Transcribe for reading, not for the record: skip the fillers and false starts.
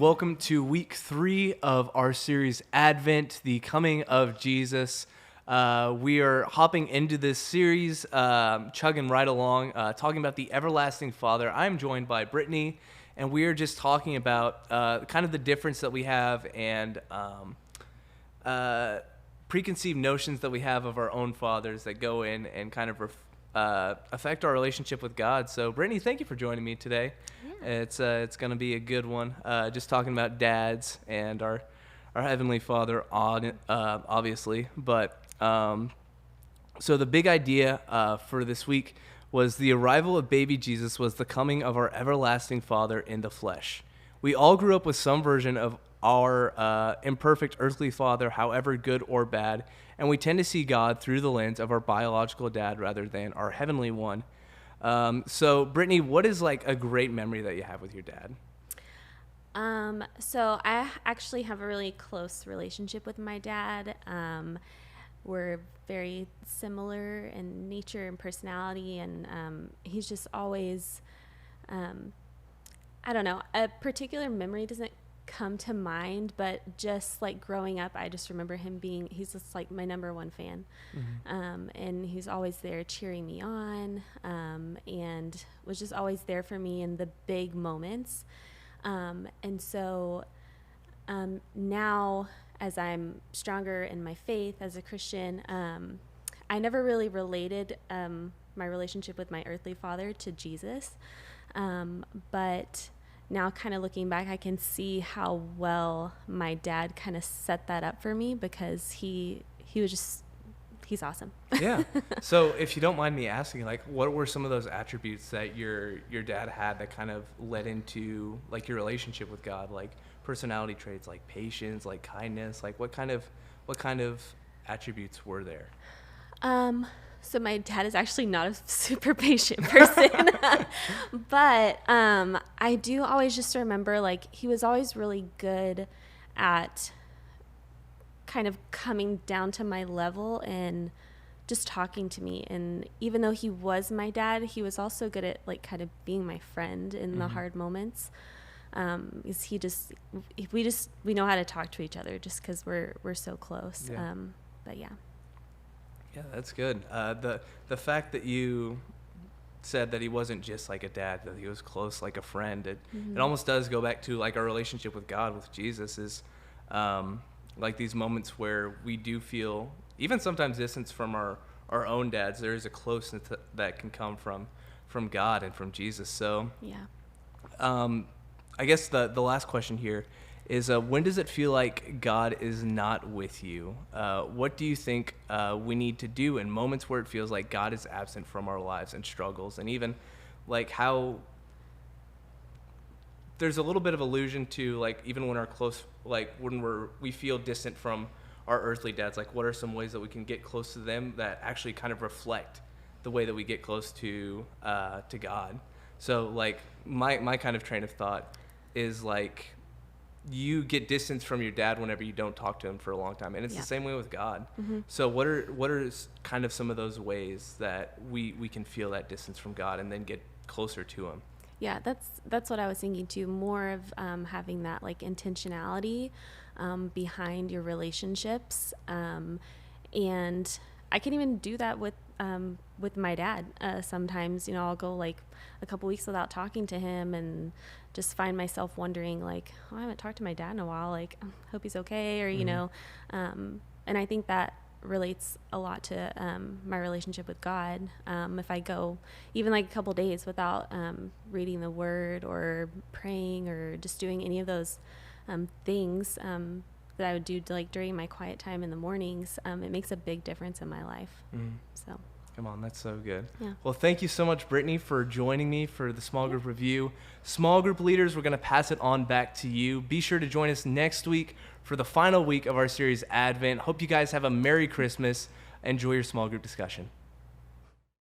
Welcome to week 3 of our series Advent, the coming of Jesus. We are hopping into this series, chugging right along, talking about the everlasting Father. I'm joined by Brittany, and we are just talking about kind of the difference that we have and preconceived notions that we have of our own fathers that go in and kind of affect our relationship with God. So, Brittany, thank you for joining me today. Yeah. It's going to be a good one. Just talking about dads and our Heavenly Father, obviously. But so the big idea for this week was the arrival of baby Jesus was the coming of our everlasting Father in the flesh. We all grew up with some version of our imperfect earthly father, however good or bad, and we tend to see God through the lens of our biological dad rather than our heavenly one. So, Brittany, what is like a great memory that you have with your dad? So I actually have a really close relationship with my dad. We're very similar in nature and personality, and he's just always, I don't know, a particular memory doesn't come to mind, but just like growing up, I just remember him he's just like my number one fan. Mm-hmm. And he's always there cheering me on, and was just always there for me in the big moments. And so now, as I'm stronger in my faith as a Christian, I never really related my relationship with my earthly father to Jesus, but now kind of looking back, I can see how well my dad kind of set that up for me, because he's awesome. Yeah. So if you don't mind me asking, like, what were some of those attributes that your dad had that kind of led into like your relationship with God, like personality traits, like patience, like kindness, like what kind of attributes were there? So my dad is actually not a super patient person, but I do always just remember, like, he was always really good at kind of coming down to my level and just talking to me. And even though he was my dad, he was also good at like kind of being my friend in the hard moments. Because we know how to talk to each other just because we're so close. Yeah. But yeah. Yeah, that's good. The fact that you said that he wasn't just like a dad, that he was close like a friend, it almost does go back to like our relationship with God, with Jesus, is like these moments where we do feel even sometimes distance from our own dads. There is a closeness that can come from God and from Jesus. So yeah. I guess the last question here is, when does it feel like God is not with you? What do you think we need to do in moments where it feels like God is absent from our lives and struggles, and even like how there's a little bit of allusion to like even when our close, like when we feel distant from our earthly dads, like what are some ways that we can get close to them that actually kind of reflect the way that we get close to God? So like my kind of train of thought is like, you get distance from your dad whenever you don't talk to him for a long time, and it's the same way with God. So what are kind of some of those ways that we can feel that distance from God and then get closer to him? Yeah, that's what I was thinking too, more of having that like intentionality behind your relationships, and I can even do that with my dad. Sometimes, I'll go like a couple weeks without talking to him and just find myself wondering like, oh, I haven't talked to my dad in a while. Like, hope he's okay. Or, and I think that relates a lot to my relationship with God. If I go even like a couple days without reading the word or praying or just doing any of those things that I would do like during my quiet time in the mornings, it makes a big difference in my life. So. Come on, that's so good. Yeah. Well, thank you so much, Brittany, for joining me for the small group review. Small group leaders, we're going to pass it on back to you. Be sure to join us next week for the final week of our series Advent. Hope you guys have a Merry Christmas. Enjoy your small group discussion.